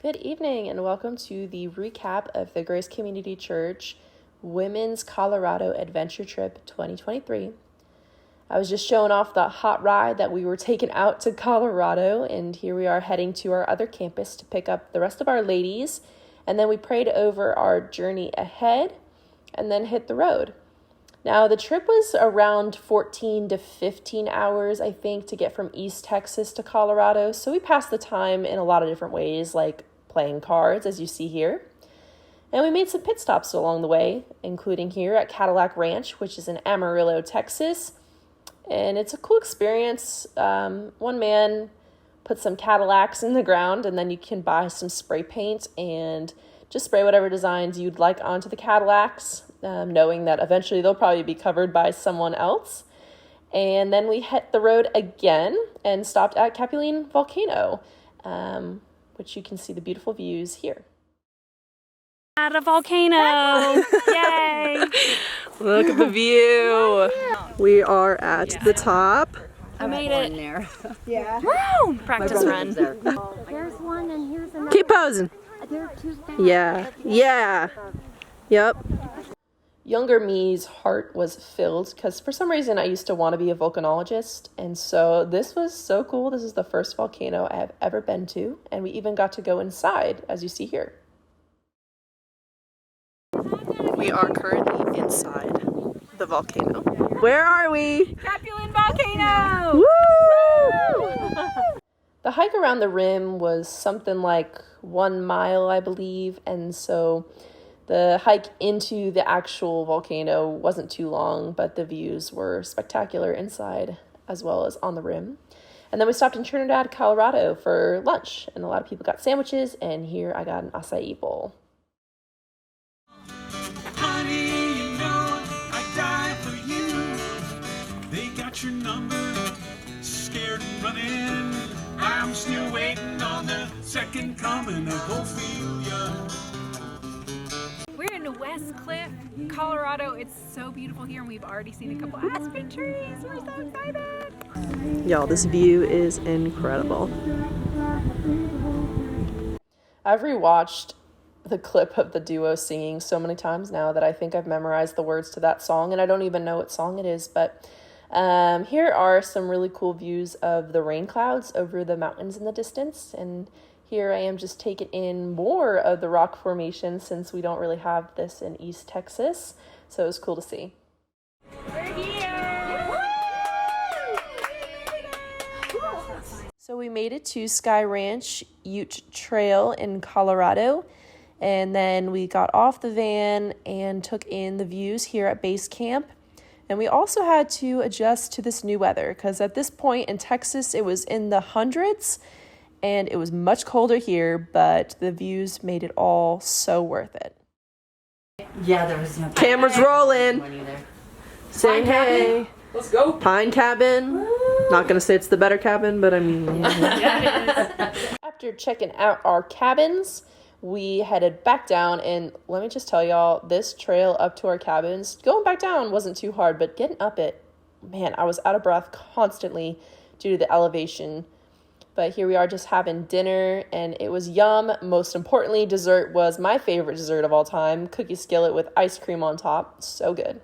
Good evening and welcome to the recap of the Grace Community Church Women's Colorado Adventure Trip 2023. I was just showing off the hot ride that we were taking out to Colorado, and here we are heading to our other campus to pick up the rest of our ladies, and then we prayed over our journey ahead and then hit the road. Now, the trip was around 14 to 15 hours, I think, to get from East Texas to Colorado, so we passed the time in a lot of different ways, like playing cards, as you see here. And we made some pit stops along the way, including here at Sky Ranch, which is in Amarillo, Texas. And it's a cool experience. One man put some Cadillacs in the ground, and then you can buy some spray paint and just spray whatever designs you'd like onto the Cadillacs, knowing that eventually they'll probably be covered by someone else. And then we hit the road again and stopped at Repelling Volcano, which you can see the beautiful views here. At a volcano! Yay! Look at the view. We are at the top. I made it. There. Yeah. Woo! Practice run. There's one and here's another. Keep posing. There are two down. Yeah. Yep. Younger me's heart was filled because for some reason I used to want to be a volcanologist, and so this was so cool. This is the first volcano I have ever been to, and we even got to go inside, as you see here. We are currently inside the volcano. Where are we? Repelling volcano! Woo! The hike around the rim was something like 1 mile, I believe, and so the hike into the actual volcano wasn't too long, but the views were spectacular inside as well as on the rim. And then we stopped in Trinidad, Colorado for lunch, and a lot of people got sandwiches, and here I got an acai bowl. Honey, you know I'd die for you. They got your number, scared and running. I'm still waiting on the second coming of Ophelia. We're in West Cliff, Colorado. It's so beautiful here, and we've already seen a couple aspen trees. We're so excited! Y'all, this view is incredible. I've rewatched the clip of the duo singing so many times now that I think I've memorized the words to that song, and I don't even know what song it is, but here are some really cool views of the rain clouds over the mountains in the distance, and here I am just taking in more of the rock formation since we don't really have this in East Texas, so it was cool to see. We're here! So we made it to Sky Ranch Ute Trail in Colorado, and then we got off the van and took in the views here at base camp. And we also had to adjust to this new weather because at this point in Texas, it was in the hundreds and it was much colder here, but the views made it all so worth it. Yeah, there was no Camera's rolling. Saying hey. Let's go. Pine cabin. Woo. Not going to say it's the better cabin, but I mean. After checking out our cabins, we headed back down, and let me just tell y'all, this trail up to our cabins, going back down wasn't too hard, but getting up it, man, I was out of breath constantly due to the elevation. But here we are just having dinner, and it was yum. Most importantly, dessert was my favorite dessert of all time, cookie skillet with ice cream on top. So good.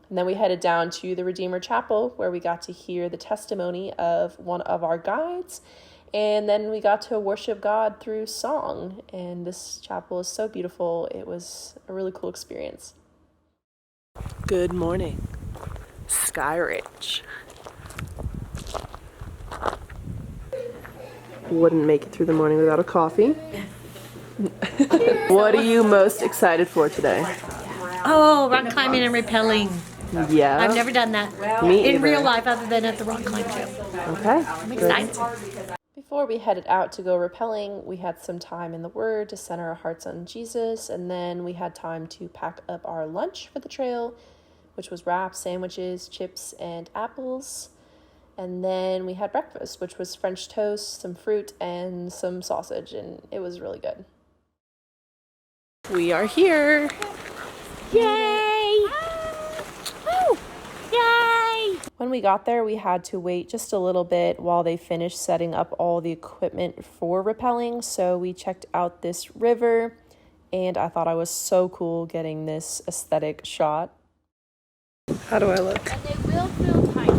And then we headed down to the Redeemer Chapel, where we got to hear the testimony of one of our guides. And then we got to worship God through song. And this chapel is so beautiful. It was a really cool experience. Good morning, Sky Ranch. Wouldn't make it through the morning without a coffee. What are you most excited for today? Oh, rock climbing and rappelling. Yeah. I've never done that Me in either. real life other than at the rock climb trail. Okay. I'm excited. Before we headed out to go rappelling, we had some time in the Word to center our hearts on Jesus, and then we had time to pack up our lunch for the trail, which was wraps, sandwiches, chips, and apples. And then we had breakfast, which was French toast, some fruit, and some sausage, and it was really good. We are here. Yay! Woo! Yay! When we got there, we had to wait just a little bit while they finished setting up all the equipment for rappelling. So we checked out this river, and I thought I was so cool getting this aesthetic shot. How do I look? And they will feel tight.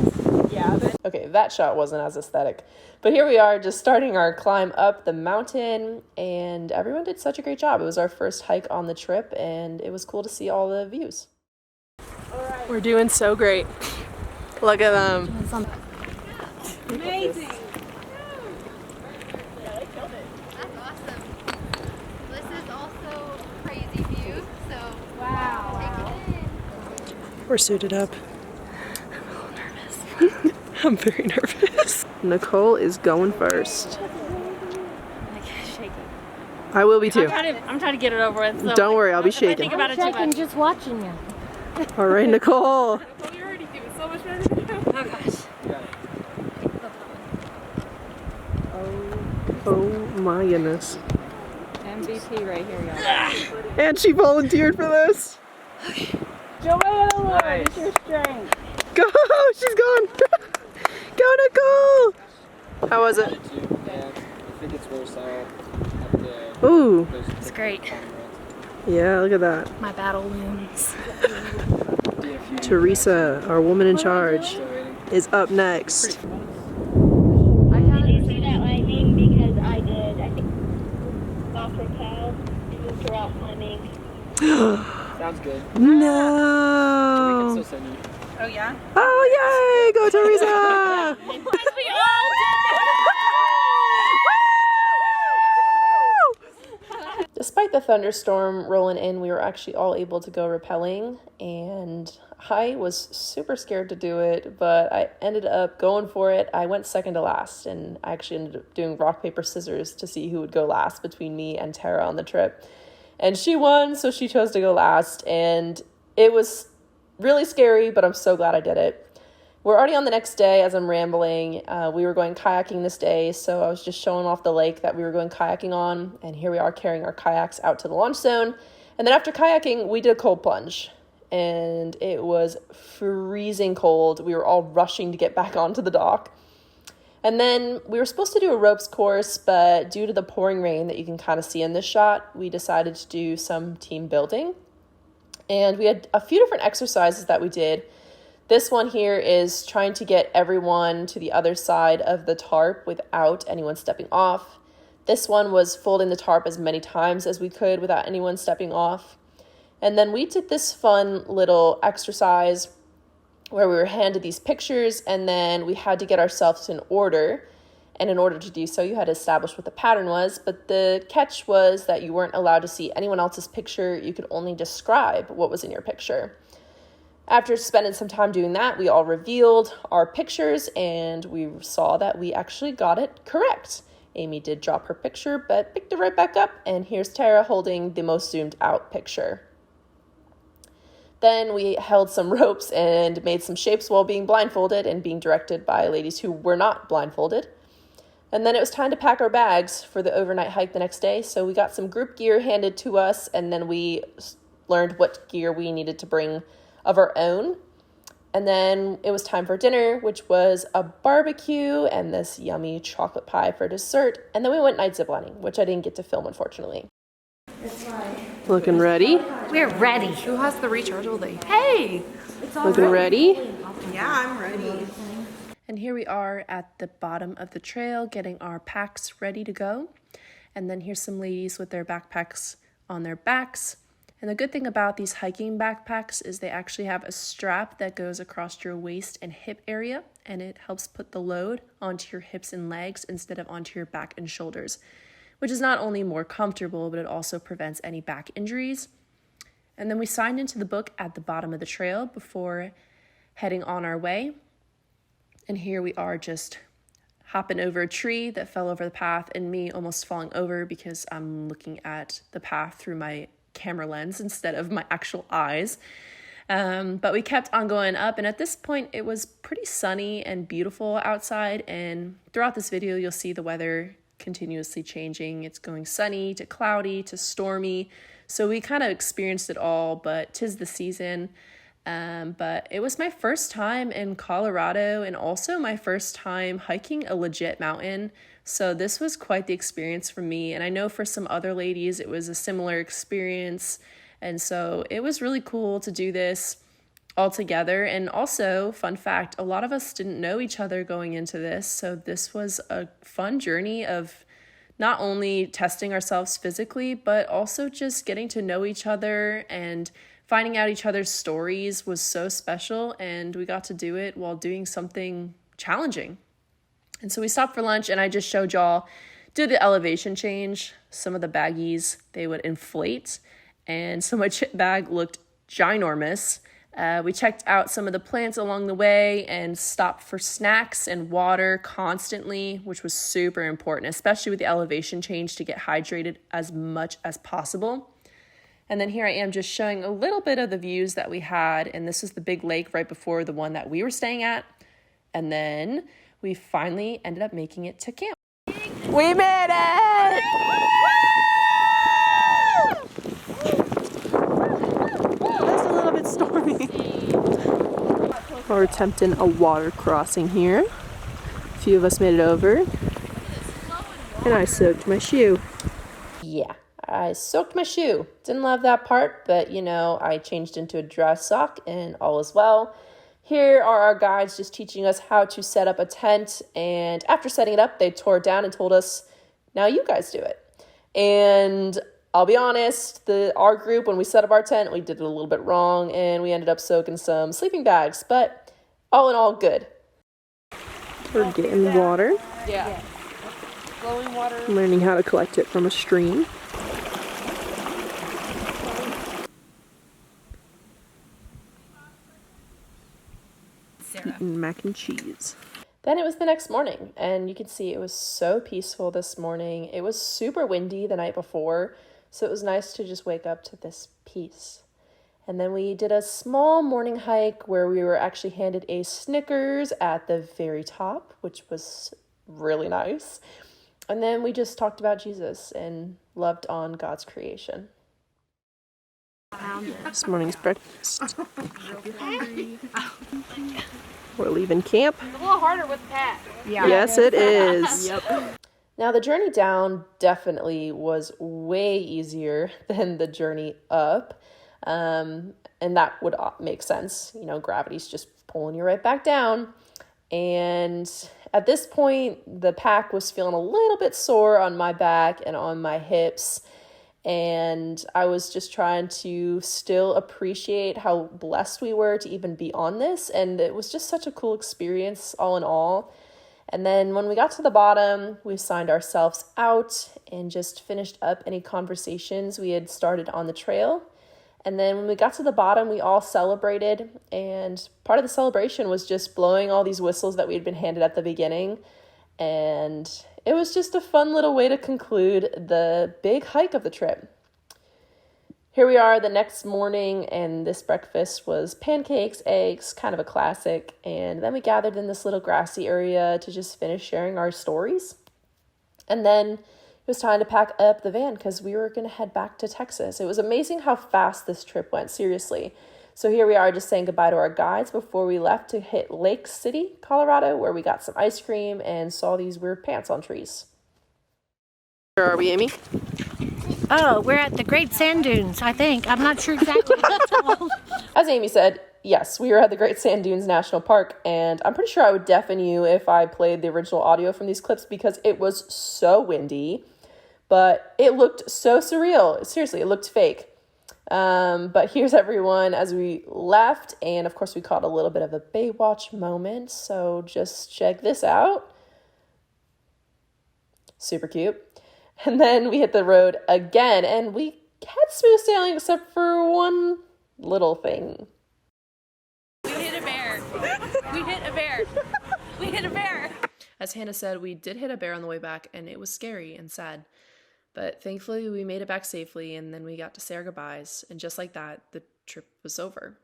Yeah. Okay, that shot wasn't as aesthetic. But here we are, just starting our climb up the mountain, and everyone did such a great job. It was our first hike on the trip, and it was cool to see all the views. We're doing so great. Look at them. Amazing. That's awesome. This is also a crazy view, so Wow. take it in. We're suited up. I'm a little nervous. I'm very nervous. Nicole is going first. Like shaking. I will be too. I'm trying to get it over with. So Don't worry, I'll be if I think shaking. about it too much. Just watching you. All right, Nicole. You're already doing so much better than you. Oh gosh. Oh my goodness. MVP right here, y'all. And she volunteered for this. Joanna, Lord, it's your strength. Go! She's gone! Go, Nicole! How was it? Yeah, I think it's versatile. Up there. Ooh. It's great. Yeah, look at that. My battle looms. Teresa, our woman in charge, is up next. Did you see that lightning? Because I did. I think off repel and moved her out climbing. Sounds good. No! So send you. Oh, yeah? Oh, yay! Go, Teresa! Despite the thunderstorm rolling in, we were actually all able to go rappelling, and I was super scared to do it, but I ended up going for it. I went second to last, and I actually ended up doing rock, paper, scissors to see who would go last between me and Tara on the trip. And she won, so she chose to go last, and it was really scary, but I'm so glad I did it. We're already on the next day as I'm rambling. We were going kayaking this day, so I was just showing off the lake that we were going kayaking on, and here we are carrying our kayaks out to the launch zone. And then after kayaking, we did a cold plunge, and it was freezing cold. We were all rushing to get back onto the dock. And then we were supposed to do a ropes course, but due to the pouring rain that you can kind of see in this shot, we decided to do some team building. And we had a few different exercises that we did. This one here is trying to get everyone to the other side of the tarp without anyone stepping off. This one was folding the tarp as many times as we could without anyone stepping off. And then we did this fun little exercise where we were handed these pictures, and then we had to get ourselves in order. And in order to do so, you had to establish what the pattern was. But the catch was that you weren't allowed to see anyone else's picture. You could only describe what was in your picture. After spending some time doing that, we all revealed our pictures, and we saw that we actually got it correct. Amy did drop her picture, but picked it right back up, and here's Tara holding the most zoomed out picture. Then we held some ropes and made some shapes while being blindfolded and being directed by ladies who were not blindfolded. And then it was time to pack our bags for the overnight hike the next day, so we got some group gear handed to us, and then we learned what gear we needed to bring of our own. And then it was time for dinner, which was a barbecue and this yummy chocolate pie for dessert. And then we went night ziplining, which I didn't get to film, unfortunately. Looking ready? We're ready. Who has the rechargeable thing? Hey! Looking ready? Yeah, I'm ready. And here we are at the bottom of the trail getting our packs ready to go. And then here's some ladies with their backpacks on their backs. And the good thing about these hiking backpacks is they actually have a strap that goes across your waist and hip area, and it helps put the load onto your hips and legs instead of onto your back and shoulders, which is not only more comfortable, but it also prevents any back injuries. And then we signed into the book at the bottom of the trail before heading on our way. And here we are just hopping over a tree that fell over the path, and me almost falling over because I'm looking at the path through my camera lens instead of my actual eyes. But we kept on going up, and at this point it was pretty sunny and beautiful outside, and throughout this video you'll see the weather continuously changing. It's going sunny to cloudy to stormy, so we kind of experienced it all, but 'tis the season. But it was my first time in Colorado and also my first time hiking a legit mountain. So this was quite the experience for me. And I know for some other ladies, it was a similar experience. And so it was really cool to do this all together. And also, fun fact, a lot of us didn't know each other going into this. So this was a fun journey of not only testing ourselves physically, but also just getting to know each other, and finding out each other's stories was so special. And we got to do it while doing something challenging. And so we stopped for lunch, and I just showed y'all, do the elevation change. Some of the baggies, they would inflate, and so my chip bag looked ginormous. We checked out some of the plants along the way and stopped for snacks and water constantly, which was super important, especially with the elevation change, to get hydrated as much as possible. And then here I am just showing a little bit of the views that we had. And this is the big lake right before the one that we were staying at. And then we finally ended up making it to camp. We made it! It's a little bit stormy. We're attempting a water crossing here. A few of us made it over. And I soaked my shoe. Yeah, I soaked my shoe. Didn't love that part, but you know, I changed into a dry sock and all is well. Here are our guides just teaching us how to set up a tent. And after setting it up, they tore it down and told us, now you guys do it. And I'll be honest, our group, when we set up our tent, we did it a little bit wrong and we ended up soaking some sleeping bags, but all in all, good. We're getting water. Yeah. Flowing water. Learning how to collect it from a stream. Eating mac and cheese. Then it was the next morning, and you can see it was so peaceful this morning. It was super windy the night before, so it was nice to just wake up to this peace. And then we did a small morning hike where we were actually handed a Snickers at the very top, which was really nice. And then we just talked about Jesus and loved on God's creation. This morning's breakfast. We're leaving camp. It's a little harder with Pat. Yeah. Yes, it is. Yep. Now, the journey down definitely was way easier than the journey up. And that would make sense. You know, gravity's just pulling you right back down. And at this point, the pack was feeling a little bit sore on my back and on my hips. And I was just trying to still appreciate how blessed we were to even be on this. And it was just such a cool experience all in all. And then when we got to the bottom, we signed ourselves out and just finished up any conversations we had started on the trail. And then when we got to the bottom, we all celebrated. And part of the celebration was just blowing all these whistles that we had been handed at the beginning. And it was just a fun little way to conclude the big hike of the trip. Here we are the next morning, and this breakfast was pancakes, eggs, kind of a classic. And then we gathered in this little grassy area to just finish sharing our stories. And then it was time to pack up the van because we were going to head back to Texas. It was amazing how fast this trip went, seriously. So here we are just saying goodbye to our guides before we left to hit Lake City, Colorado, where we got some ice cream and saw these weird pants on trees. Where are we, Amy? Oh, we're at the Great Sand Dunes, I think. I'm not sure exactly what it's called. As Amy said, yes, we were at the Great Sand Dunes National Park, and I'm pretty sure I would deafen you if I played the original audio from these clips because it was so windy, but it looked so surreal. Seriously, it looked fake. But here's everyone as we left, and of course we caught a little bit of a Baywatch moment, so just check this out. Super cute. And then we hit the road again, and we had smooth sailing except for one little thing. We hit a bear. We hit a bear. We hit a bear. As Hannah said, we did hit a bear on the way back, and it was scary and sad. But thankfully, we made it back safely, and then we got to say our goodbyes. And just like that, the trip was over.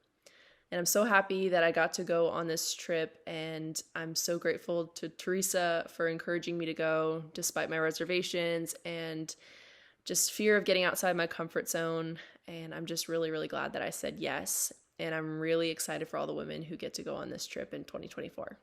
And I'm so happy that I got to go on this trip, and I'm so grateful to Teresa for encouraging me to go despite my reservations and just fear of getting outside my comfort zone. And I'm just really, really glad that I said yes. and I'm really excited for all the women who get to go on this trip in 2024.